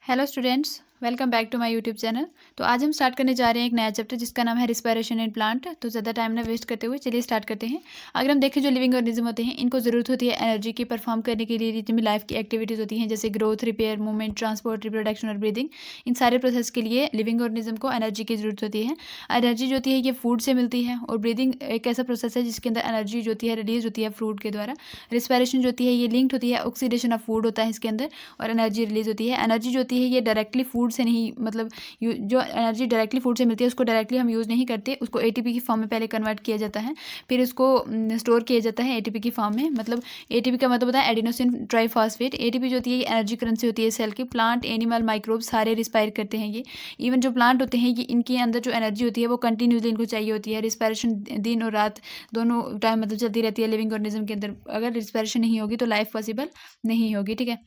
Hello students, welcome back to my YouTube channel. तो आज हम स्टार्ट करने जा रहे हैं एक नया चैप्टर जिसका नाम है रिस्पायरेशन इन प्लांट। तो ज़्यादा टाइम ना वेस्ट करते हुए चलिए स्टार्ट करते हैं। अगर हम देखें जो लिविंग ऑर्गेनिज्म होते हैं इनको ज़रूरत होती है एनर्जी की परफॉर्म करने के लिए जितनी भी लाइफ की एक्टिविटीज़ होती हैं जैसे growth, repair, movement, transport, reproduction और ब्रीदिंग। इन सारे प्रोसेस के लिए लिविंग ऑर्गेनिज्म को एनर्जी की ज़रूरत होती है। एनर्जी जो होती है ये फूड से मिलती है और ब्रीदिंग एक ऐसा प्रोसेस है जिसके अंदर एनर्जी जो होती है रिलीज होती है फ्रूट के द्वारा। रिस्पायरेशन जो होती है ये लिंक्ड होती है, ऑक्सीडेशन ऑफ फूड होता है इसके अंदर और एनर्जी रिलीज होती है। एनर्जी जो होती है ये डायरेक्टली फूड से नहीं, मतलब जो एनर्जी डायरेक्टली फूड से मिलती है उसको डायरेक्टली हम यूज़ नहीं करते, उसको एटीपी की फॉर्म में पहले कन्वर्ट किया जाता है, फिर उसको स्टोर किया जाता है एटीपी की फॉर्म में। मतलब एटीपी का मतलब होता है एडिनोसिन ट्राइफॉस्फेट। एटीपी जो होती है ये एनर्जी करेंसी होती है सेल की। प्लांट, एनिमल, माइक्रोब सारे रिस्पायर करते हैं ये। इवन जो प्लांट होते हैं ये इनके अंदर जो एनर्जी होती है वो कंटिन्यूसली इनको चाहिए होती है। रिस्पायरेशन दिन और रात दोनों टाइम मतलब चलती रहती है लिविंग ऑर्गेनिज्म के अंदर। अगर रिस्पायरेशन नहीं होगी तो लाइफ पॉसिबल नहीं होगी। ठीक है,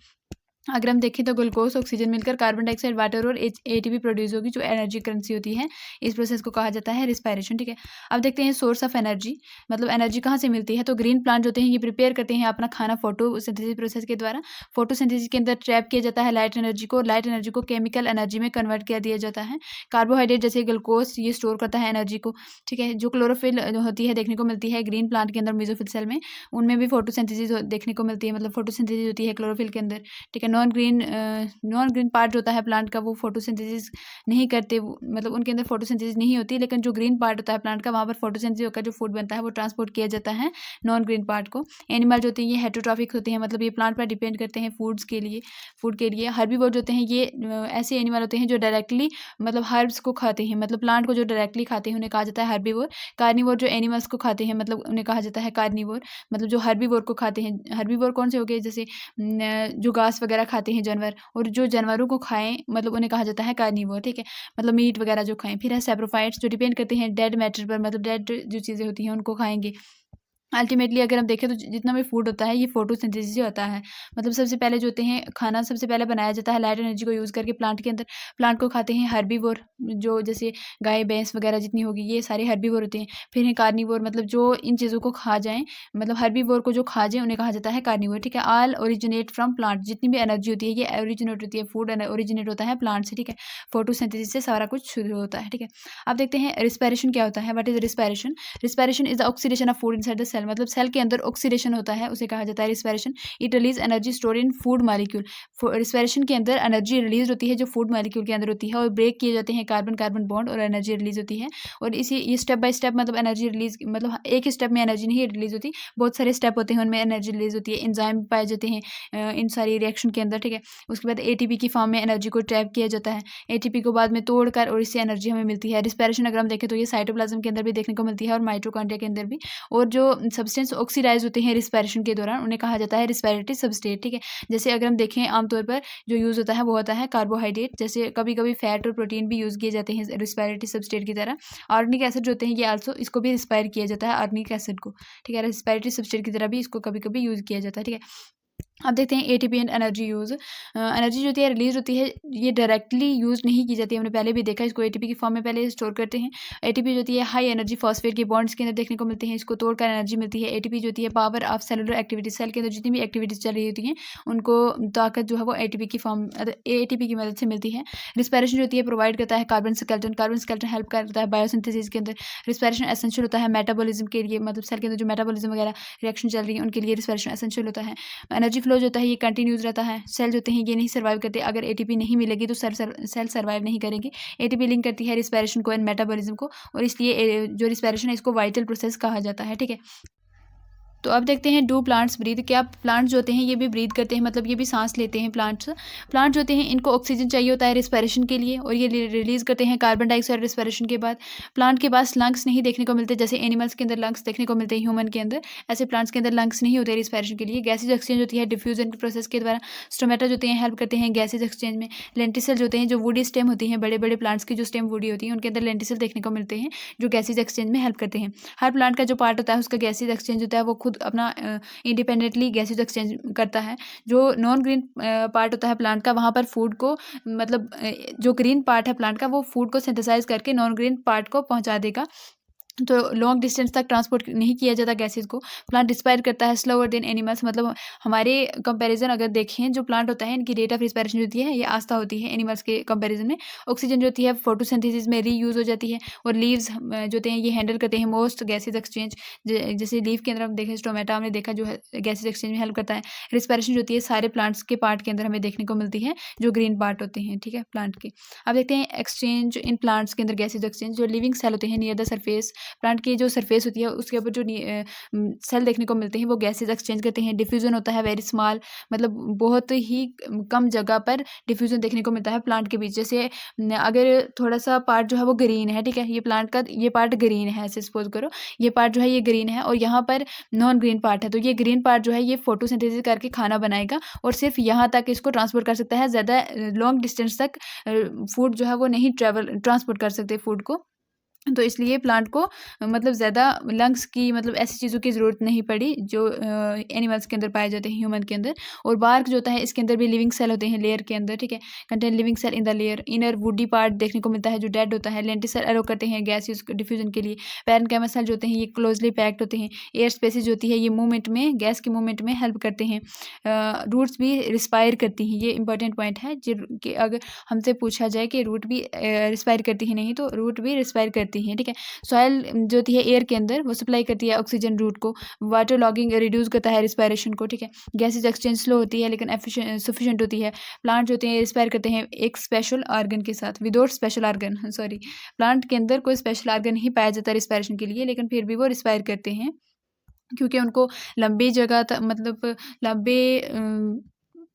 अगर हम देखें तो ग्लूकोज, ऑक्सीजन मिलकर कार्बन डाइऑक्साइड, वाटर और एटीपी प्रोड्यूस होगी जो एनर्जी करेंसी होती है। इस प्रोसेस को कहा जाता है रिस्पायरेशन। ठीक है, अब देखते हैं सोर्स ऑफ एनर्जी, मतलब एनर्जी कहाँ से मिलती है। तो ग्रीन प्लांट जो होते हैं ये प्रिपेयर करते हैं अपना खाना फोटोसिंथेसिस प्रोसेस के द्वारा। फोटोसिंथेसिस के अंदर ट्रैप किया जाता है लाइट एनर्जी को, लाइट एनर्जी को केमिकल एनर्जी में कन्वर्ट कर दिया जाता है। कार्बोहाइड्रेट जैसे ग्लूकोज ये स्टोर करता है एनर्जी को। ठीक है, जो क्लोरोफिल होती है देखने को मिलती है ग्रीन प्लांट के अंदर, मेसोफिल सेल में, उनमें भी फोटोसिंथेसिस देखने को मिलती है, मतलब फोटोसिंथेसिस होती है क्लोरोफिल के अंदर। ठीक है, नॉन ग्रीन पार्ट जो होता है प्लांट का वो फोटोसिंथेसिस नहीं करते, मतलब उनके अंदर फोटोसिंथेसिस नहीं होती, लेकिन जो ग्रीन पार्ट होता है प्लांट का वहाँ पर फोटोसिंथेसिस होकर जो फूड बनता है वो ट्रांसपोर्ट किया जाता है नॉन ग्रीन पार्ट को। एनिमल जो होते हैं ये हेटरोट्रॉफिक होते हैं, मतलब ये प्लांट पर डिपेंड करते हैं फूड के लिए। हर्बीवोर जो होते हैं ये ऐसे एनिमल होते हैं जो डायरेक्टली मतलब हर्ब्स को खाते हैं, मतलब प्लांट को जो डायरेक्टली खाते हैं उन्हें कहा जाता है हर्बीवोर। कार्निवोर जो एनिमल्स को खाते हैं मतलब उन्हें कहा जाता है कार्निवोर, मतलब जो हर्बीवोर को खाते हैं। हर्बीवोर कौन से हो गए, जैसे जो घास वगैरह खाते हैं जानवर, और जो जानवरों को खाएं मतलब उन्हें कहा जाता है कार्निवोर। ठीक है, मतलब मीट वगैरह जो खाएं। फिर है सेप्रोफाइट्स जो डिपेंड करते हैं डेड मैटर पर, मतलब डेड जो चीज़ें होती हैं उनको खाएंगे। अल्टीमेटली अगर हम देखें तो जितना भी फूड होता है ये फोटोसिंथेसिस से होता है। मतलब सबसे पहले जो होते हैं खाना सबसे पहले बनाया जाता है लाइट एनर्जी को यूज़ करके प्लांट के अंदर। प्लांट को खाते हैं हर्बीवोर, जो जैसे गाय भैंस वगैरह जितनी होगी ये सारे हर्बीवोर होते हैं। फिर है कार्निवोर, मतलब जो इन चीज़ों को खा जाएं, मतलब हर्बीवोर को जो खा जाए उन्हें कहा जाता है कार्निवोर। ठीक है, ऑल ओरिजिनेट फ्रॉम प्लांट, जितनी भी एनर्जी होती है ये ओरिजिनेट होती है, फूड ओरिजिनेट होता है प्लांट से। ठीक है, फोटोसिंथेसिस से सारा कुछ शुरू होता है। ठीक है, अब देखते हैं रिस्पायरेशन क्या होता है। What is respiration? Respiration is the oxidation of food inside the cell, मतलब सेल के अंदर ऑक्सीडेशन होता है उसे कहा जाता है respiration. It release energy store in food molecule. Respiration के अंदर एनर्जी रिलीज होती है जो फूड मॉलिक्यूल के अंदर होती है और ब्रेक किए जाते हैं कार्बन कार्बन बॉन्ड और एनर्जी रिलीज होती है। और इसी ये स्टेप बाय स्टेप, मतलब एनर्जी रिलीज, मतलब एक स्टेप में एनर्जी नहीं रिलीज होती, बहुत सारे स्टेप होते हैं उनमें एनर्जी रिलीज होती है। एंजाइम पाए जाते हैं इन सारी रिएक्शन के अंदर। ठीक है, उसके बाद एटीपी की फॉर्म में एनर्जी को ट्रैप किया जाता है, एटीपी को बाद में तोड़कर और इससे एनर्जी हमें मिलती है। रिस्पायरेशन अगर हम देखें तो ये साइटोप्लाज्म के अंदर भी देखने को मिलती है और माइटोकॉन्ड्रिया के अंदर भी। और जो सब्सटेंस ऑक्सीडाइज होते हैं रिस्पायरेशन के दौरान उन्हें कहा जाता है रिस्पायरेटरी सबस्ट्रेट। ठीक है, जैसे अगर हम देखें आमतौर पर जो यूज़ होता है वो होता है कार्बोहाइड्रेट, जैसे कभी कभी फैट और प्रोटीन भी यूज़ किए जाते हैं रिस्पायरेटरी सबस्ट्रेट की तरह। ऑर्गेनिक एसिड जो होते हैं ये आल्सो, इसको भी रिस्पायर किया जाता है ऑर्गेनिक एसिड को। ठीक है, रिस्पायरेटरी सबस्ट्रेट की तरह भी इसको कभी कभी यूज़ किया जाता है। ठीक है, अब देखते हैं ATP and energy use. Energy जो होती है रिलीज होती है, ये डायरेक्टली यूज़ नहीं की जाती है, हमने पहले भी देखा, इसको एटीपी की फॉर्म में पहले स्टोर करते हैं। एटीपी जो होती है हाई एनर्जी फॉस्फेट के बॉन्ड्स के अंदर देखने को मिलते हैं, इसको तोड़कर एनर्जी मिलती है। एटीपी जो होती है power of cellular activity, cell के अंदर जितनी भी एक्टिविटीज चल रही होती हैं उनको ताकत जो है वो एटीपी की फॉर्म एटीपी की मदद से मिलती है। रिस्पायरेशन जो होती है प्रोवाइड करता है carbon skeleton, carbon skeleton help करता है बायोसिंथेसिस के अंदर। रिस्पायरेशन एसेंशियल होता है मेटाबॉलिज्म के लिए, मतलब सेल के अंदर जो मेटाबॉलिज्म वगैरह रिएक्शन चल रही है उनके लिए रिस्पायरेशन एसेंशियल होता है। एनर्जी फ्लो जो होता है ये कंटिन्यूस रहता है। सेल जो होते हैं ये नहीं सर्वाइव करते, अगर एटीपी नहीं मिलेगी तो सेल सर्वाइव नहीं करेंगे। एटीपी लिंक करती है रिस्पायरेशन को एंड मेटाबॉलिज्म को, और इसलिए जो रिस्पायरेशन है इसको वाइटल प्रोसेस कहा जाता है। ठीक है, तो अब देखते हैं डू प्लांट्स ब्रीथ। क्या प्लांट्स जो होते हैं ये भी ब्रीथ करते हैं, मतलब ये भी सांस लेते हैं प्लांट्स। प्लांट जो होते हैं इनको ऑक्सीजन चाहिए होता है रिस्पायरेशन के लिए और ये रिलीज करते हैं कार्बन डाइऑक्साइड रिस्पायरेशन के बाद। प्लांट के पास लंग्स नहीं देखने को मिलते, जैसे एनिमल्स के अंदर लंग्स देखने को मिलते हैं ह्यूमन के अंदर, ऐसे प्लांट्स के अंदर लंग्स नहीं होते रिस्पायरेशन के लिए। गैसेज एक्सचेंज होती है डिफ्यूजन के प्रोसेस के द्वारा। स्टोमेटा जो होते हैं हेल्प करते हैं गैसेज एक्सचेंज में। लेंटिसल जो होते हैं जो वुडी स्टेम होती हैं, बड़े बड़े प्लांट्स की जो स्टेम वुडी होती है उनके अंदर लेंटिसल देखने को मिलते हैं जो गैसेज एक्सचेंज में हेल्प करते हैं। हर प्लांट का जो पार्ट होता है उसका गैसेज एक्सचेंज होता है, वो खुद अपना इंडिपेंडेंटली गैसेज एक्सचेंज करता है। जो नॉन ग्रीन पार्ट होता है प्लांट का वहाँ पर फूड को, मतलब जो ग्रीन पार्ट है प्लांट का वो फूड को सिंथेसाइज करके नॉन ग्रीन पार्ट को पहुँचा देगा। तो लॉन्ग डिस्टेंस तक ट्रांसपोर्ट नहीं किया जाता गैसेज़ को। प्लांट रिस्पायर करता है स्लोअर देन एनिमल्स, मतलब हमारे कंपैरिजन अगर देखें जो प्लांट होता है इनकी रेट ऑफ रिस्पायरेशन जो होती है ये आस्था होती है एनिमल्स के कंपैरिजन में। ऑक्सीजन जो होती है फोटोसिंथेसिस में रीयूज़ हो जाती है, और लीव्स जो होते हैं ये हैंडल करते हैं मोस्ट गैसेज एक्सचेंज। जैसे लीफ के अंदर हम देखें, टोमेटो हमने देखा जो है गैसेज एक्सचेंज में हेल्प करता है। रिस्पायरेशन जो होती है सारे प्लांट्स के पार्ट के अंदर हमें देखने को मिलती है, जो ग्रीन पार्ट होते हैं, ठीक है, प्लांट के। अब देखते हैं एक्सचेंज इन प्लांट्स के अंदर गैसेज एक्सचेंज। जो लिविंग सेल होते हैं नियर द सरफेस, प्लांट की जो सरफेस होती है उसके ऊपर जो सेल देखने को मिलते हैं वो गैसेज एक्सचेंज करते हैं। डिफ्यूजन होता है वेरी स्मॉल, मतलब बहुत ही कम जगह पर डिफ्यूजन देखने को मिलता है प्लांट के बीच। जैसे अगर थोड़ा सा पार्ट जो है वो ग्रीन है, ठीक है, ये प्लांट का ये पार्ट ग्रीन है, ऐसे सपोज करो ये पार्ट जो है ये ग्रीन है और यहाँ पर नॉन ग्रीन पार्ट है, तो ये ग्रीन पार्ट जो है ये फोटोसिंथेसिस करके खाना बनाएगा और सिर्फ यहाँ तक इसको ट्रांसपोर्ट कर सकता है। ज़्यादा लॉन्ग डिस्टेंस तक फूड जो है वो नहीं ट्रांसपोर्ट कर सकते फूड को। तो इसलिए प्लांट को मतलब ज़्यादा लंग्स की, मतलब ऐसी चीज़ों की ज़रूरत नहीं पड़ी जो एनिमल्स के अंदर पाए जाते हैं ह्यूमन के अंदर। और बार्क जो होता है इसके अंदर भी लिविंग सेल होते हैं लेयर के अंदर, ठीक है, contain living cell in the layer. Inner woody part देखने को मिलता है जो डेड होता है। लेंटिसल एरो करते हैं गैसेस डिफ्यूजन के लिए। पैरेन्काइमा सेल जो होते हैं ये क्लोजली पैक्ड होते हैं। एयर स्पेसिस होती है ये मूवमेंट में, गैस के मूवमेंट में हेल्प करते हैं। रूट्स भी रिस्पायर करती हैं, ये इंपॉर्टेंट पॉइंट है कि अगर हमसे पूछा जाए कि रूट भी रिस्पायर करती है, नहीं तो रूट भी रिस्पायर करती हैं, ठीक है। सॉइल जो होती है एयर के अंदर वो सप्लाई करती है ऑक्सीजन रूट को। वाटर लॉगिंग रिड्यूस करता है रिस्पायरेशन को, ठीक है। गैसेज एक्सचेंज स्लो होती है लेकिन सफिशिएंट होती है। प्लांट जो होते हैं रिस्पायर करते हैं एक स्पेशल ऑर्गन के साथ, without special organ, sorry, plant के अंदर कोई स्पेशल ऑर्गन नहीं पाया जाता रिस्पायरेशन के लिए, लेकिन फिर भी वो रिस्पायर करते हैं क्योंकि उनको लंबी जगह तक, मतलब लंबे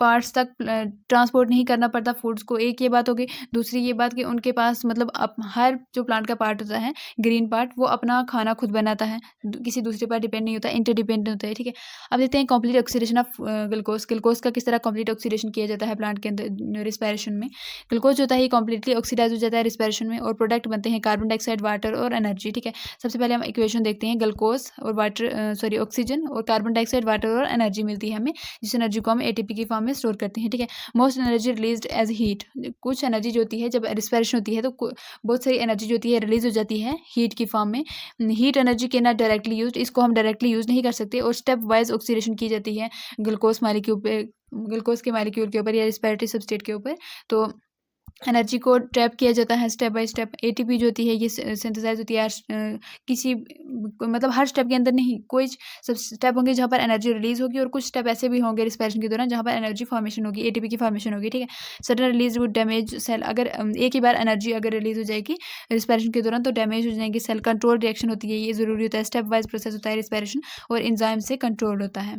पार्ट्स तक ट्रांसपोर्ट नहीं करना पड़ता फूड्स को। एक ये बात हो गई। दूसरी ये बात कि उनके पास मतलब हर जो प्लांट का पार्ट होता है ग्रीन पार्ट वो अपना खाना खुद बनाता है, किसी दूसरे पर डिपेंड नहीं होता, इंटरडिपेंडेंट होता है, ठीक है। अब देखते हैं complete oxidation of glucose. Glucose का किस तरह कंप्लीट ऑक्सीडेशन किया जाता है प्लांट के अंदर रिस्पायरेशन में। ग्लूकोज जो होता है ये कंप्लीटली ऑक्सीडाइज हो जाता है रिस्पायरेशन में और प्रोडक्ट बनते हैं कार्बन डाइऑक्साइड, वाटर और एनर्जी, ठीक है। सबसे पहले हम इक्वेशन देखते हैं। ग्लूकोज और वाटर, सॉरी, ऑक्सीजन और कार्बन डाइऑक्साइड, वाटर और एनर्जी मिलती है हमें, जिस एनर्जी को हम एटीपी की फॉर्म में स्टोर करते हैं, ठीक है। Most energy released as heat. कुछ एनर्जी जो होती है जब रिस्पायरेशन होती है तो बहुत सारी एनर्जी जो होती है रिलीज हो जाती है हीट की फॉर्म में। हीट एनर्जी के नॉट डायरेक्टली यूज, इसको हम डायरेक्टली यूज नहीं कर सकते। और स्टेप वाइज ऑक्सीडेशन की जाती है ग्लूकोज मालिक्यूल पे, ग्लूकोज के मालिक्यूल के ऊपर या रिस्पायरेटरी सबस्ट्रेट के ऊपर। तो एनर्जी को ट्रैप किया जाता है स्टेप बाय स्टेप। एटीपी जो होती है ये सिंथेसाइज होती है किसी, मतलब हर स्टेप के अंदर नहीं, कोई सब स्टेप होंगे जहाँ पर एनर्जी रिलीज होगी और कुछ स्टेप ऐसे भी होंगे रिस्पायरेशन के दौरान जहाँ पर एनर्जी फॉर्मेशन होगी, एटीपी की फॉर्मेशन होगी, ठीक है। Sudden release would damage cell. अगर एक ही बार एनर्जी अगर रिलीज हो जाएगी रिस्पायरेशन के दौरान तो डैमेज हो जाएंगी सेल। कंट्रोल रिएक्शन होती है, ये जरूरी होता है। स्टेप वाइज प्रोसेस होता है रिस्पायरेशन और एंजाइम से कंट्रोल होता है।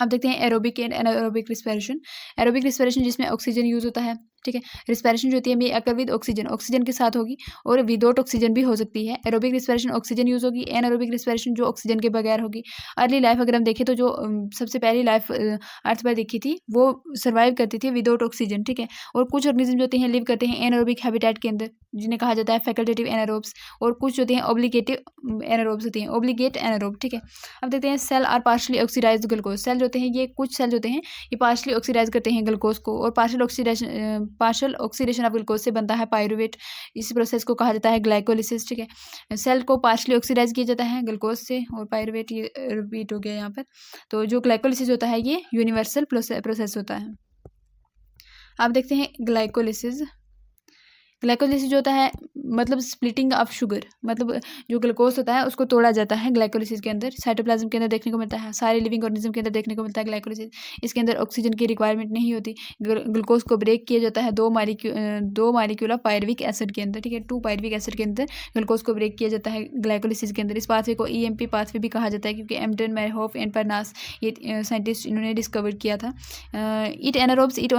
अब देखते हैं aerobic and anaerobic respiration. Aerobic respiration जिसमें ऑक्सीजन यूज होता है, ठीक है। रिस्पायरेशन जो होती है ये अकर विद ऑक्सीजन, ऑक्सीजन के साथ होगी और विदाउट ऑक्सीजन भी हो सकती है। एरोबिक रिस्पायरेशन ऑक्सीजन यूज होगी। एनारोबिक रिस्पायरेशन जो ऑक्सीजन के बगैर होगी। अर्ली लाइफ अगर हम देखें तो जो सबसे पहली लाइफ अर्थ पर देखी थी वो सर्वाइव करती थी विदाउट ऑक्सीजन, ठीक है। और कुछ ऑर्गेनिज्म जो होते हैं लिव करते हैं एनारोबिक हैबिटेट के अंदर, जिन्हें कहा जाता है फैकल्टेटिव एनारोब्स। और कुछ जो होते हैं ऑब्लिगेटिव एनारोब्स होती हैं, ऑब्लिगेट एनारोब, ठीक है। अब देखते हैं cell are partially oxidise glucose. Cell जो होते हैं ये कुछ सेल जो होते हैं ये पार्शली ऑक्सीडाइज करते हैं ग्लूकोज को और पार्शल ऑक्सीडेशन ऑफ ग्लूकोज से बनता है पायरुवेट। इस प्रोसेस को कहा जाता है ग्लाइकोलिसिस, ठीक है। सेल को पार्शली ऑक्सीडाइज किया जाता है ग्लूकोज से और पायरुवेट, ये रिपीट हो गया यहाँ पर। तो जो ग्लाइकोलिसिस होता है ये यूनिवर्सल प्रोसेस होता है। आप देखते हैं ग्लाइकोलिसिस। ग्लाइकोलिसिस जो होता है मतलब स्प्लिटिंग ऑफ शुगर, मतलब जो ग्लूकोज होता है उसको तोड़ा जाता है ग्लाइकोलिसिस के अंदर। साइटोप्लाज्म के अंदर देखने को मिलता है, सारे लिविंग ऑर्गेनिज्म के अंदर देखने को मिलता है ग्लाइकोलिसिस। इसके अंदर ऑक्सीजन की रिक्वायरमेंट नहीं होती। ग्लूकोज को ब्रेक किया जाता है दो मालिक्यूल ऑफ पायरुविक एसिड के अंदर, ठीक है। 2 पायरुविक एसिड के अंदर ग्लूकोज को ब्रेक किया जाता है ग्लाइकोलिसिस के अंदर। इस पाथवे को EMP पाथवे भी कहा जाता है क्योंकि एम्पटन, मैरहोफ एंड परनास ये साइंटिस्ट इन्होंने डिस्कवर किया था। It anaerobes it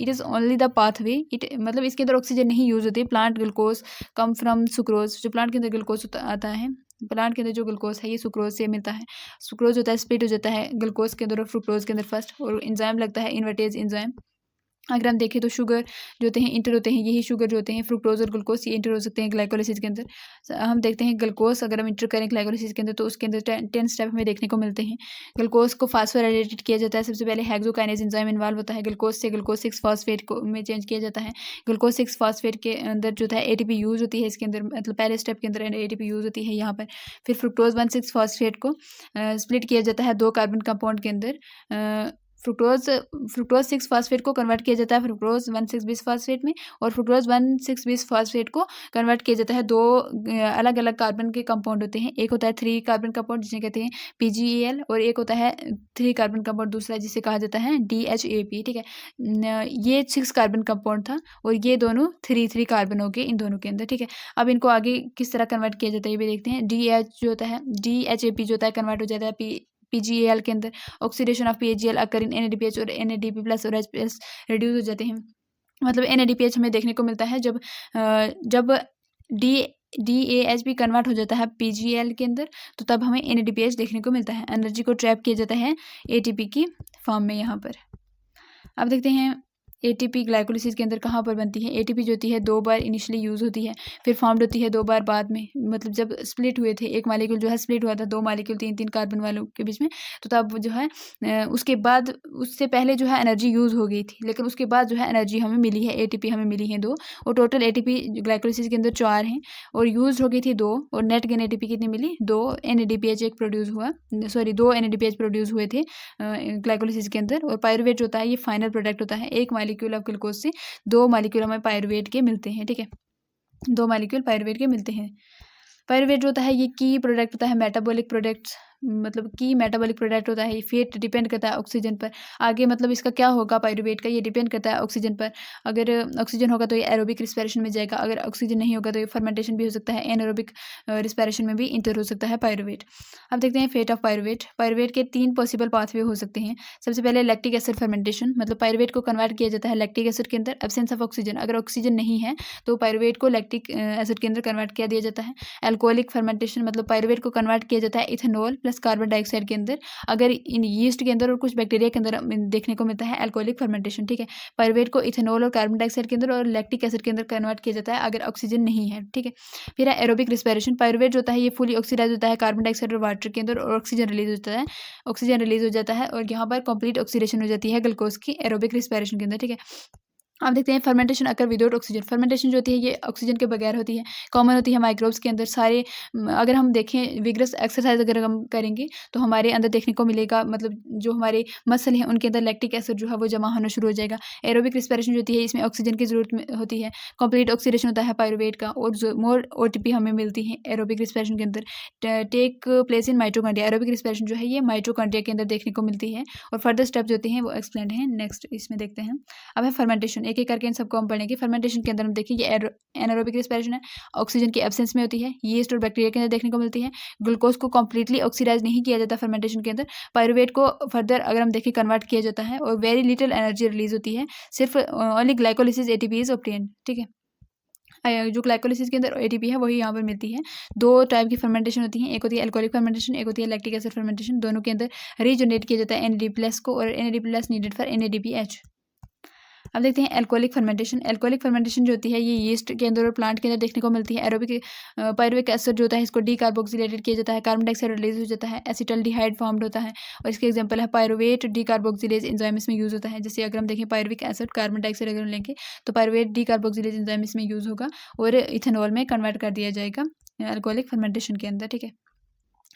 is only the pathway, it मतलब इसके अंदर ऑक्सीजन नहीं यूज होती। Plant glucose come from sucrose. जो प्लांट के अंदर ग्लूकोज आता है, प्लांट के अंदर जो ग्लूकोज है ये सुक्रोज से मिलता है। सुक्रोज होता है स्प्लिट हो जाता है ग्लूकोज के अंदर और फ्रुक्टोज के अंदर फर्स्ट, और एंजाइम लगता है इन्वर्टेज एंजाइम। अगर हम देखें तो शुगर जो होते हैं इंटर होते हैं, यही शुगर जो होते हैं फ्रुक्टोज और ग्लूकोज, ये इंटर हो सकते हैं ग्लाइकोलाइसिस के अंदर। हम देखते हैं ग्लूकोज अगर हम इंटर करें ग्लाइकोलाइसिस के अंदर तो उसके अंदर 10 स्टेप हमें देखने को मिलते हैं। ग्लूकोज को फास्फोराइलेटेड किया जाता है, सबसे पहले हेक्सोकाइनेज एंजाइम इन्वॉल्व होता है, ग्लूकोज से ग्लूकोज 6 फॉस्फेट को में चेंज किया जाता है। ग्लूकोज 6 फॉस्फेट के अंदर जो है एटीपी यूज होती है इसके अंदर, मतलब पहले स्टेप के अंदर एटीपी यूज होती है यहाँ पर। फिर फ्रुक्टोज 1,6 फॉस्फेट को स्प्लिट किया जाता है 2 कार्बन कंपाउंड के अंदर। फ्रुक्टोज 6 फॉस्फेट को कन्वर्ट किया जाता है फ्रुक्टोज 1,6 बिस फॉस्फेट में, और फ्रुक्टोज 1,6 बिस फॉस्फेट को कन्वर्ट किया जाता है 2 अलग अलग कार्बन के कंपाउंड होते हैं। एक होता है 3 कार्बन कंपाउंड जिसे कहते हैं PgAl, और एक होता है 3 कार्बन कंपाउंड दूसरा जिसे कहा जाता है DHAP। ठीक है, ये 6 कार्बन कंपाउंड था और ये दोनों 3 कार्बन हो गए इन दोनों के अंदर। ठीक है, अब इनको आगे किस तरह कन्वर्ट किया जाता है ये भी देखते हैं। DHAP जो होता है कन्वर्ट हो जाता है PgAl के अंदर। Oxidation of PgAl occur in NADPH और NADP प्लस और H+ रिड्यूस हो जाते हैं। मतलब NADPH हमें देखने को मिलता है जब DAHP कन्वर्ट हो जाता है PgAl के अंदर, तो तब हमें NADPH देखने को मिलता है। एनर्जी को ट्रैप किया जाता है ATP की फॉर्म में यहाँ पर। अब देखते हैं ATP ग्लाइकोलिसिस के अंदर कहाँ पर बनती है। ATP जो होती है 2 बार इनिशियली यूज़ होती है, फिर फॉर्म्ड होती है 2 बार बाद में। मतलब जब स्प्लिट हुए थे, एक मालिक्यूल जो है स्प्लिट हुआ था 2 मालिक्यूल 3-3 कार्बन वालों के बीच में, तो तब जो है उसके बाद, उससे पहले जो है एनर्जी यूज़ हो गई थी, लेकिन उसके बाद जो है एनर्जी हमें मिली है, ATP हमें मिली है 2, और टोटल ATP ग्लाइकोलिसिस के अंदर 4 हैं और यूज़ हो गई थी 2, और नेट गेन ATP कितनी मिली 2। NADPH एक प्रोड्यूस हुआ, सॉरी 2 NADPH प्रोड्यूस हुए थे ग्लाइकोलिसिस के अंदर। और पायरुवेट जो होता है ये फाइनल प्रोडक्ट होता है, एक मालिक्यूल ऑफ ग्लूकोज से 2 मालिक्यूल हमें पायरुवेट के मिलते हैं। ठीक है, 2 मालिक्यूल पायरुवेट के मिलते हैं। पायरुवेट जो होता है ये की प्रोडक्ट होता है मेटाबॉलिक प्रोडक्ट्स, मतलब की मेटाबॉलिक प्रोडक्ट होता है। ये फेट डिपेंड करता है ऑक्सीजन पर। आगे मतलब इसका क्या होगा पायरुवेट का, ये डिपेंड करता है ऑक्सीजन पर। अगर ऑक्सीजन होगा तो ये एरोबिक रिस्पिरेशन में जाएगा, अगर ऑक्सीजन नहीं होगा तो ये फर्मेंटेशन भी हो सकता है, एनएरोबिक रिस्पिरेशन में भी इंटर हो सकता है पायरुवेट। अब देखते हैं फेट ऑफ पायरुवेट। पायरुवेट के 3 पॉसिबल पाथवे हो सकते हैं। सबसे पहले लैक्टिक एसिड फर्मेंटेशन, मतलब पायरुवेट को कन्वर्ट किया जाता है लैक्टिक एसिड के अंदर, एब्सेंस ऑफ ऑक्सीजन, अगर ऑक्सीजन नहीं है तो पायरुवेट को लैक्टिक एसिड के अंदर कन्वर्ट किया दिया जाता है। एल्कोहलिक फर्मेंटेशन, मतलब पायरुवेट को कन्वर्ट किया जाता है इथेनॉल प्लस कार्बन डाइऑक्साइड के अंदर, अगर इन यीस्ट के अंदर और कुछ बैक्टीरिया के अंदर देखने को मिलता है एल्कोहलिक फर्मेंटेशन। ठीक है, पायरुवेट को इथेनॉल और कार्बन डाइऑक्साइड के अंदर और लैक्टिक एसिड के अंदर कन्वर्ट किया जाता है अगर ऑक्सीजन नहीं है। ठीक है, फिर है एरोबिक रिस्पिरेशन। पायरुवेट जो होता है ये फुली ऑक्सीडाइज होता है कार्बन डाइऑक्साइड और वाटर के अंदर, और ऑक्सीजन रिलीज हो जाता है और यहाँ पर कंप्लीट ऑक्सीडेशन हो जाती है ग्लूकोज की एरोबिक रिस्पिरेशन के अंदर। ठीक है, अब देखते हैं फर्मेंटेशन अकर विदाउट ऑक्सीजन। फर्मेंटेशन जो होती है ये ऑक्सीजन के बगैर होती है, कॉमन होती है माइक्रोब्स के अंदर सारे। अगर हम देखें विग्रस एक्सरसाइज अगर हम करेंगे तो हमारे अंदर देखने को मिलेगा, मतलब जो हमारे मसल हैं उनके अंदर लैक्टिक एसिड जो है वो जमा होना शुरू हो जाएगा। एरोबिक रिस्पिरेशन जो होती है इसमें ऑक्सीजन की जरूरत होती है, कंप्लीट ऑक्सीडेशन होता है पायरुवेट का, और मोर OTP हमें मिलती है एरोबिक रिस्पिरेशन के अंदर। Take place in mitochondria. Aerobic respiration जो है ये माइटोकॉन्ड्रिया के अंदर देखने को मिलती है, और फर्दर स्टेप जो होते हैं वो एक्सप्लेन है नेक्स्ट इसमें देखते हैं। अब है फर्मेंटेशन, एक एक करके इन सबको हम पढ़ेंगे। फर्मेंटेशन के अंदर हम देखिए ये एनारोबिक रिस्पिरेशन है, ऑक्सीजन की एब्सेंस में होती है, यीस्ट और बैक्टीरिया के अंदर देखने को मिलती है। ग्लूकोज को कंप्लीटली ऑक्सीडाइज नहीं किया जाता फर्मेंटेशन के अंदर। पायरुवेट को फर्दर अगर हम देखें कन्वर्ट किया जाता है और वेरी लिटिल एनर्जी रिलीज होती है, सिर्फ only glycolysis ATP is obtained. ठीक है, जो ग्लाइकोलिसिस के अंदर ATP है वही यहाँ पर मिलती है। 2 टाइप की फर्मेंटेशन होती है, एक होती है एल्कोहलिक फर्मेंटेशन, एक होती है लैक्टिक एसिड फर्मेंटेशन। दोनों के अंदर रीजनरेट किया जाता है NAD+ को, और NAD+ नीडेड फॉर NADPH। अब देखते हैं एल्कोहलिक फर्मेंटेशन। एल्कोहलिक फर्मेंटेशन जो होती है ये यीस्ट के अंदर और प्लांट के अंदर देखने को मिलती है। एरोबिक पायरुविक एसिड जो होता है इसको डीकार्बोक्सिलेटेड किया जाता है, कार्बन डाइऑक्साइड रिलीज हो जाता है, एसिटल्डिहाइड फॉर्म्ड होता है, और इसके एग्जांपल है पायरुवेट डीकार्बोक्सिलेज एंजाइम इसमें यूज होता है। जैसे अगर हम देखें पायरुविक एसिड कार्बन डाइऑक्साइड अगर हम लेंगे तो पायरुवेट डीकार्बोक्सिलेज एंजाइम इसमें यूज होगा और इथेनॉल में कन्वर्ट कर दिया जाएगा एल्कोहलिक फर्मेंटेशन के अंदर। ठीक है,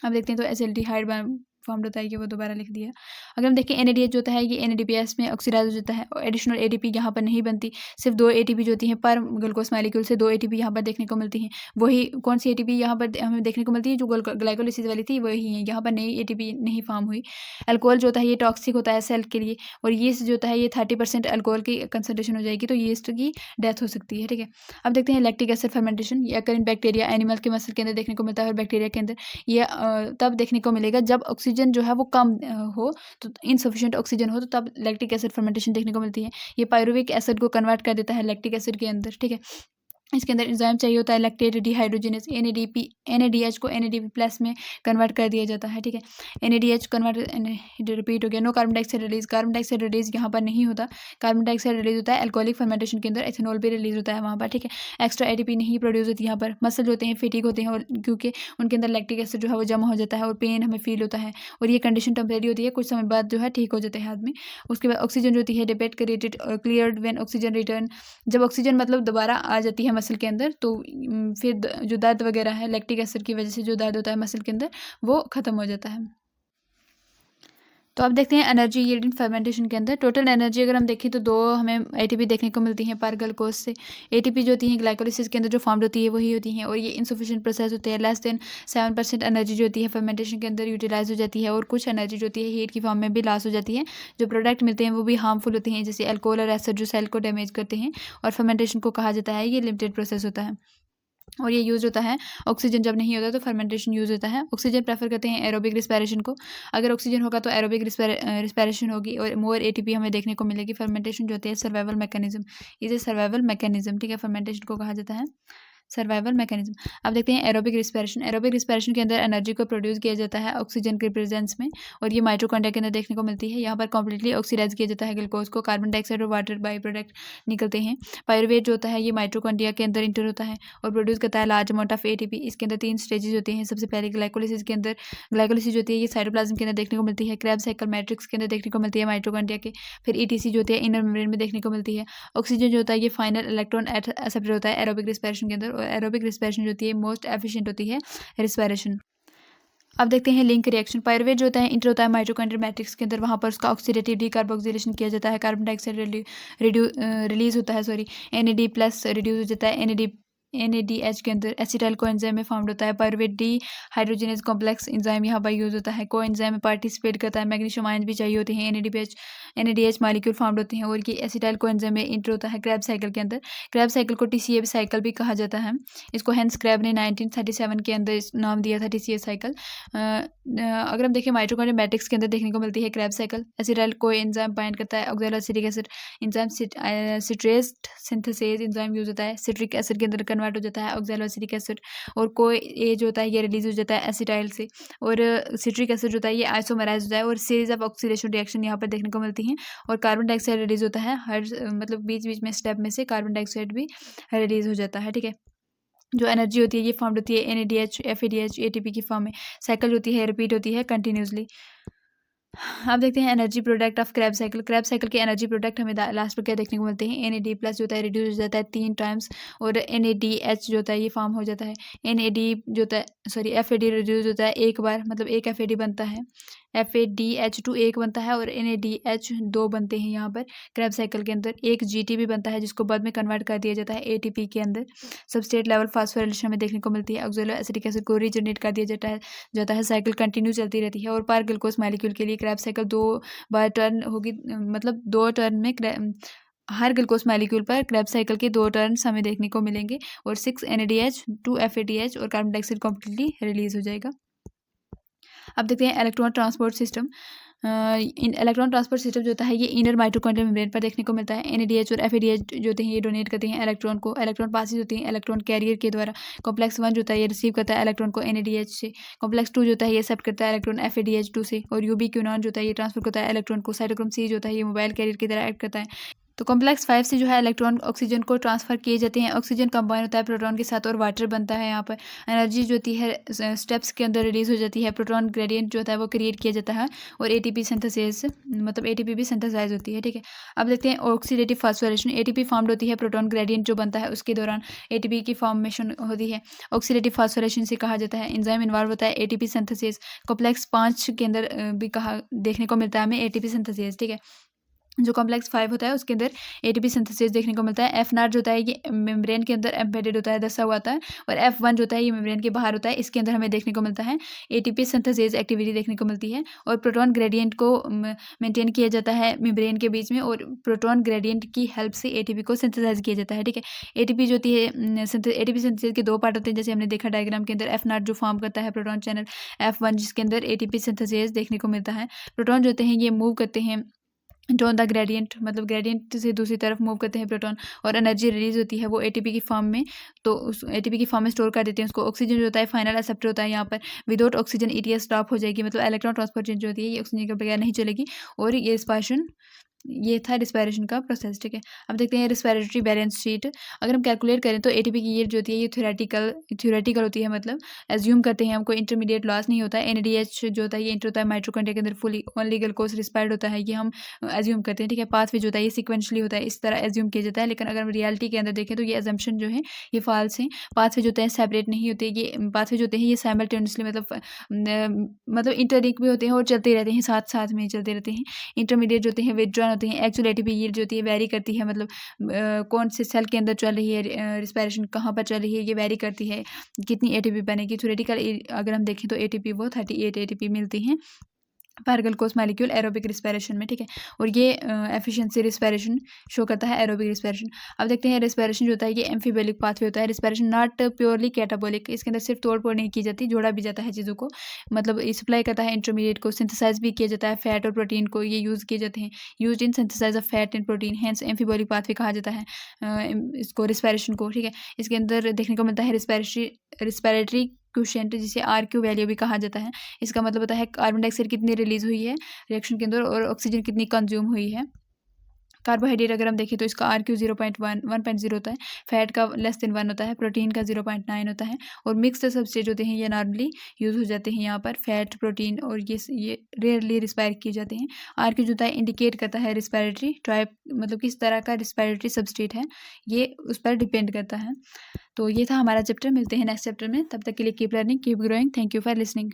अब देखते हैं तो एसिल्डिहाइड फॉर्म होता है कि वो दोबारा लिख दिया। अगर हम देखें NADH जो होता है ये NADPH में ऑक्सीडाइज हो जाता है, और एडिशनल ATP यहाँ पर नहीं बनती, सिर्फ 2 ATP जो होती हैं पर ग्लूकोज मालिक्यूल से 2 ATP यहाँ पर देखने को मिलती हैं। वही कौन सी ATP यहाँ पर हमें देखने को मिलती है जो ग्लाइकोलिसिस वाली थी वही है, यहाँ पर नई ATP नहीं फॉर्म हुई। अल्कोहल जो होता है ये टॉक्सिक होता है सेल के लिए, और यीस्ट जो होता है ये 30% अल्कोहल की कंसनट्रेशन हो जाएगी तो यीस्ट की डेथ हो सकती है। ठीक है, अब देखते हैं लैक्टिक एसिड फर्मेंटेशन। ये अगर इन बैक्टीरिया एनिमल के मसल के अंदर देखने को मिलता है, और बैक्टीरिया के अंदर ये तब देखने को मिलेगा जब ऑक्सीजन जो है वो कम हो, तो इनसफिशिएंट ऑक्सीजन हो, तो तब लैक्टिक एसिड फर्मेंटेशन देखने को मिलती है। ये पायरुविक एसिड को कन्वर्ट कर देता है लैक्टिक एसिड के अंदर। ठीक है, इसके अंदर एंजाइम चाहिए होता है लैक्टेट डिहाइड्रोजिनेस NADH को NADP+ में कन्वर्ट कर दिया जाता है, ठीक है। NADH कन्वर्ट रिपीट हो गया। नो कार्बन डाइऑक्साइड रिलीज यहाँ पर नहीं होता। कार्बन डाइऑक्साइड रिलीज होता है एल्कोहलिक फर्मेंटेशन के अंदर, एथेनॉल भी रिलीज होता है वहाँ पर, ठीक है। एक्स्ट्रा ATP नहीं प्रोड्यूस होती यहाँ पर। मसल होते हैं फेटिक होते हैं, और क्योंकि उनके अंदर लैक्टिक एसिड जो है वो जमा हो जाता है और पेन हमें फील होता है, और ये कंडीशन टेम्परेरी होती है, कुछ समय बाद जो है ठीक हो जाता है आदमी। उसके बाद ऑक्सीजन जो होती है debit created cleared when oxygen return, जब ऑक्सीजन मतलब दोबारा आ जाती है मसल के अंदर, तो फिर जो दर्द वगैरह है लैक्टिक एसिड की वजह से जो दर्द होता है मसल के अंदर वो ख़त्म हो जाता है। तो अब देखते हैं एनर्जी यील्डिंग फर्मेंटेशन के अंदर। टोटल एनर्जी अगर हम देखें तो 2 हमें ATP देखने को मिलती है पर ग्लूकोज से। ATP जो होती है ग्लाइकोलिसिस के अंदर जो फॉर्म होती है वही होती हैं, और ये इनसफिशिएंट प्रोसेस होते हैं। लेस देन 7% एनर्जी जो होती है फर्मेंटेशन के अंदर यूटिलाइज हो जाती है, और कुछ एनर्जी जो होती है हीट की फॉर्म में भी लॉस हो जाती है। जो प्रोडक्ट मिलते हैं वो भी हार्मफुल होते हैं, जैसे अल्कोहल और एसिड जो सेल को डैमेज करते हैं, और फर्मेंटेशन को कहा जाता है ये लिमिटेड प्रोसेस होता है, और ये यूज़ होता है ऑक्सीजन जब नहीं होता तो फर्मेंटेशन यूज़ होता है। ऑक्सीजन प्रेफर करते हैं एरोबिक रिस्पायरेशन को। अगर ऑक्सीजन होगा तो एरोबिक रिस्पायरेशन होगी, और मोर ATP हमें देखने को मिलेगी। फर्मेंटेशन जो होती है survival mechanism, is a survival mechanism, ठीक है। फर्मेंटेशन को कहा जाता है सर्वाइवल मैकेनिज्म। अब देखते हैं एरोबिक रिस्पायरेशन। एरोबिक रिस्पायरेशन के अंदर एनर्जी को प्रोड्यूस किया जाता है ऑक्सीजन के प्रेजेंस में, और ये माइटोकॉन्ड्रिया के अंदर देखने को मिलती है। यहाँ पर कम्प्लीटली ऑक्सीडाइज किया जाता है ग्लूकोज को, कार्बन डाइऑक्साइड और वाटर बाई प्रोडक्ट निकलते हैं। पायरुवेट जो होता है ये माइटोकॉन्ड्रिया के अंदर इंटर होता है और प्रोड्यूस करता है लार्ज अमाउंट ऑफ ATP। इसके अंदर 3 स्टेजेस होती हैं। सबसे पहले ग्लाइकोलिसिस के अंदर, ग्लाइकोलिसिस जो होती है ये साइटोप्लाज्म के अंदर देखने को मिलती है। क्रेब्स साइकिल मैट्रिक्स के अंदर देखने को मिलती है माइटोकॉन्ड्रिया के। फिर ETC जो होती है इनर मेम्ब्रेन में देखने को मिलती है। ऑक्सीजन जो होता है ये फाइनल इलेक्ट्रॉन एक्सेप्टर होता है एरोबिक रिस्पायरेशन के अंदर, और एरोबिक रिस्पायरेशन जो होती है मोस्ट एफिशिएंट होती है रिस्पायरेशन। अब देखते हैं लिंक रिएक्शन। पायरुवेट जो होता है इंटर होता है माइटोकॉन्ड्रियल मैट्रिक्स के अंदर, वहाँ पर उसका ऑक्सीडेटिव डीकार्बोक्सिलेशन किया जाता है। कार्बन डाइऑक्साइड रिलीज होता है, सॉरी NAD+ रिड्यूस हो जाता है NADH के अंदर। एसिटाइल कोएंजाइम में फॉर्म होता है। पायरुवेट डी हाइड्रोजनेज कॉम्प्लेक्स एंजाइम यहाँ पर यूज होता है। कोएंजाइम में पार्टिसिपेट करता है। मैग्नीशियम आयन भी चाहिए होते हैं। NADH मॉलिक्यूल फॉर्म होते हैं, और ये एसिटाइल कोएंजाइम में इंटर होता है क्रैब साइकिल के अंदर। क्रैब साइकिल को TCA साइकिल भी कहा जाता है। इसको हेंस क्रैब ने 1937 के अंदर नाम दिया था TCA साइकिल। अगर हम देखें माइटोकॉन्ड्रियल मैट्रिक्स के अंदर देखने को मिलती है Krebs cycle. Acetyl coenzyme bind करता है oxaloacetic acid enzyme. Citrate synthase enzyme use होता है। सिट्रिक एसिड के अंदर कन्वर्ट हो जाता है ऑक्सैलोएसिटिक एसिड, और कोए जो होता है ये रिलीज हो जाता है एसिटाइल से, और सिट्रिक एसिड होता है ये आइसोमराइज होता है, और सीरीज ऑफ ऑक्सीडेशन रिएक्शन यहाँ पर देखने को मिलती हैं। और कार्बन डाइऑक्साइड रिलीज होता है हर मतलब बीच बीच में स्टेप में से कार्बन डाइऑक्साइड भी रिलीज हो जाता है, ठीक है। जो एनर्जी होती है ये फॉर्म होती है NADH FADH ATP की फॉर्म में। साइकिल होती है रिपीट होती है कंटिन्यूसली। अब देखते हैं energy product of Krebs cycle. Krebs cycle के एनर्जी प्रोडक्ट हमें लास्ट पर क्या देखने को मिलते हैं। NAD+ जो होता है रिड्यूस हो जाता है 3 टाइम्स, और NADH जो होता है ये फॉर्म हो जाता है। NAD जो होता है सॉरी FAD रिड्यूस होता है एक बार, मतलब एक FAD बनता है। FADH2 एक बनता है, और NADH 2 बनते हैं यहाँ पर क्रैब साइकिल के अंदर। एक GT भी बनता है जिसको बाद में कन्वर्ट कर दिया जाता है ATP के अंदर। सबस्ट्रेट लेवल फास्फोराइलेशन हमें देखने को मिलती है। ऑक्सैलोएसिटिक एसिड को रीजनरेट कर दिया जाता है। साइकिल कंटिन्यू चलती रहती है, और पर ग्लूकोज मॉलिक्यूल के लिए क्रैब साइकिल 2 बार टर्न होगी, मतलब 2 टर्न में हर ग्लूकोज मॉलिक्यूल पर क्रैब साइकिल के 2 टर्न्स हमें देखने को मिलेंगे, और 6 NADH 2 FADH और कार्बन डाइऑक्साइड कम्प्लीटली रिलीज हो जाएगा। अब देखते हैं electron transport system. Electron transport system जो होता है ये इनर माइटोकॉन्ड्रियल मेम्ब्रेन पर देखने को मिलता है। NADH और FADH जो होते हैं ये डोनेट करते हैं इलेक्ट्रॉन को। इलेक्ट्रॉन पासिस होती हैं इलेक्ट्रॉन कैरियर के द्वारा। कॉम्प्लेक्स 1 जो होता है ये रिसीव करता है इलेक्ट्रॉन को NADH से। कॉम्प्लेक्स 2 जो होता है ये एक्सेप्ट करता है इलेक्ट्रॉन FADH2 से। और यूबिक्विनोन जो होता है ये ट्रांसफर करता है इलेक्ट्रॉन को। साइटोक्रोम C जो होता है ये मोबाइल कैरियर की तरह एक्ट करता है। तो कॉम्प्लेक्स 5 से जो है इलेक्ट्रॉन ऑक्सीजन को ट्रांसफर किए जाते हैं। ऑक्सीजन कंबाइन होता है प्रोटॉन के साथ, और वाटर बनता है यहाँ पर। एनर्जी जो होती है स्टेप्स के अंदर रिलीज हो जाती है। प्रोटॉन ग्रेडियंट जो होता है वो क्रिएट किया जाता है, और ATP सिंथेसिस मतलब ATP भी सिंथेसाइज होती है, ठीक है। अब देखते हैं ऑक्सीडेटिव फास्फोराइलेशन। ATP फॉर्म्ड होती है प्रोटॉन ग्रेडियंट जो बनता है उसके दौरान ATP की फॉर्मेशन होती है। ऑक्सीडेटिव फास्फोराइलेशन से कहा जाता है। एंजाइम इन्वॉल्व होता है ATP सिंथेसिस। कॉम्प्लेक्स 5 के अंदर भी कहा देखने को मिलता है हमें ATP सिंथेसिस, ठीक है। जो कॉम्प्लेक्स 5 होता है उसके अंदर ATP सिंथेसिस देखने को मिलता है। F0 जो होता है ये मेम्ब्रेन के अंदर एम्बेडेड होता है, दसा हुआ होता है, और F1 जो होता है ये मेम्ब्रेन के बाहर होता है। इसके अंदर हमें देखने को मिलता है ATP सिंथेसिस एक्टिविटी देखने को मिलती है, और प्रोटॉन ग्रेडियंट को मेंटेन किया जाता है मेम्ब्रेन के बीच में, और प्रोटॉन ग्रेडियंट की हेल्प से ATP को सिंथेसाइज किया जाता है, ठीक है। ATP जो होती है ATP सिंथेसिस के 2 पार्ट होते हैं, जैसे हमने देखा डायग्राम के अंदर। F0 जो फॉर्म करता है प्रोटॉन चैनल, F1 जिसके अंदर ATP सिंथेसिस देखने को मिलता है। प्रोटॉन जो होते हैं ये मूव करते हैं ड्रॉन द ग्रेडियंट, मतलब ग्रेडियंट से दूसरी तरफ मूव करते हैं प्रोटॉन, और एनर्जी रिलीज होती है वो एटीपी की फॉर्म में, तो उस एटीपी की फॉर्म में स्टोर कर देते हैं उसको। ऑक्सीजन जो होता है फाइनल एक्सेप्टर होता है यहाँ पर, विदाउट ऑक्सीजन ईटीएस स्टॉप हो जाएगी, मतलब इलेक्ट्रॉन ट्रांसफर चेंज होती है, ये ऑक्सीजन के बगैर नहीं चलेगी। और ये रिस्पायरेशन, ये था रिस्पायरेशन का प्रोसेस, ठीक है। अब देखते हैं रिस्पायरेटरी बैलेंस शीट। अगर हम कैलकुलेट करें तो एटीपी की यील्ड जो होती है ये थ्योरेटिकल होती है, मतलब एज्यूम करते हैं हमको इंटरमीडिएट लॉस नहीं होता है। एनएडीएच जो होता है ये इंटर होता है माइटोकॉन्ड्रिया के अंदर, फुली ओनली ग्लूकोज रिस्पायर्ड होता है, ये हम एज्यूम करते हैं, ठीक है। पाथवे जो होता है ये सिक्वेंशली होता है, इस तरह एज्यूम किया जाता है, लेकिन अगर हम रियलिटी के अंदर देखें तो ये एजम्पशन जो है ये फॉल्स है। पाथवे जो होते हैं सेपरेट नहीं होते, ये पाथवे जो होते हैं ये साइमल्टेनियसली मतलब इंटरलिंक भी होते हैं और चलते रहते हैं, साथ साथ में चलते रहते हैं। इंटरमीडिएट जो होते हैं विथड्रॉन होते हैं। एक्चुअल एटीपी यील्ड जो होती है वेरी करती है, मतलब कौन से सेल के अंदर चल रही है रिस्पायरेशन, कहाँ पर चल रही है, ये वेरी करती है कितनी एटीपी बनेगी। थ्योरेटिकल अगर हम देखें तो एटीपी वो 38 एटीपी मिलती हैं पर ग्लूकोज मालिक्यूल एरोबिक रिस्पायरेशन में, ठीक है। और ये एफिशिएंसी रिस्पायरेशन शो करता है, एरोबिक रिस्पायरेशन। अब देखते हैं रिस्पायरेशन जो होता है ये एम्फीबोलिक पाथवे होता है। रिस्पायरेशन नॉट प्योरली कैटाबोलिक, इसके अंदर सिर्फ तोड़ फोड़ नहीं की जाती, जोड़ा भी जाता है चीज़ों को, मतलब सप्लाई करता है इंटरमीडिएट को, सिंथेसाइज भी किया जाता है फैट और प्रोटीन को, ये यूज़ किए जाते हैं, use in synthesise of fat and protein, hence amphibolic pathway कहा जाता है इसको, रिस्पायरेशन को, ठीक है। इसके अंदर देखने को मिलता है रिस्पायरेटरी क्वोशिएंट, जिसे RQ वैल्यू भी कहा जाता है। इसका मतलब होता है कार्बन डाइऑक्साइड कितनी रिलीज हुई है रिएक्शन के अंदर और ऑक्सीजन कितनी कंज्यूम हुई है। कार्बोहाइड्रेट अगर हम देखें तो इसका RQ 1.0 होता है, फैट का लेस देन 1 होता है, प्रोटीन का 0.9 होता है, और मिक्स्ड सब्सटेट होते हैं ये नॉर्मली यूज़ हो जाते हैं यहाँ पर, फैट प्रोटीन, और ये रेयरली रिस्पायर किए जाते हैं। RQ जो होता है इंडिकेट करता है रिस्पायरेटरी टाइप, मतलब किस तरह का रिस्पायरेटरी सब्सटेट है, ये उस पर डिपेंड करता है। तो ये था हमारा चैप्टर, मिलते हैं नेक्स्ट चैप्टर में, तब तक के लिए keep learning, keep growing, thank you for listening.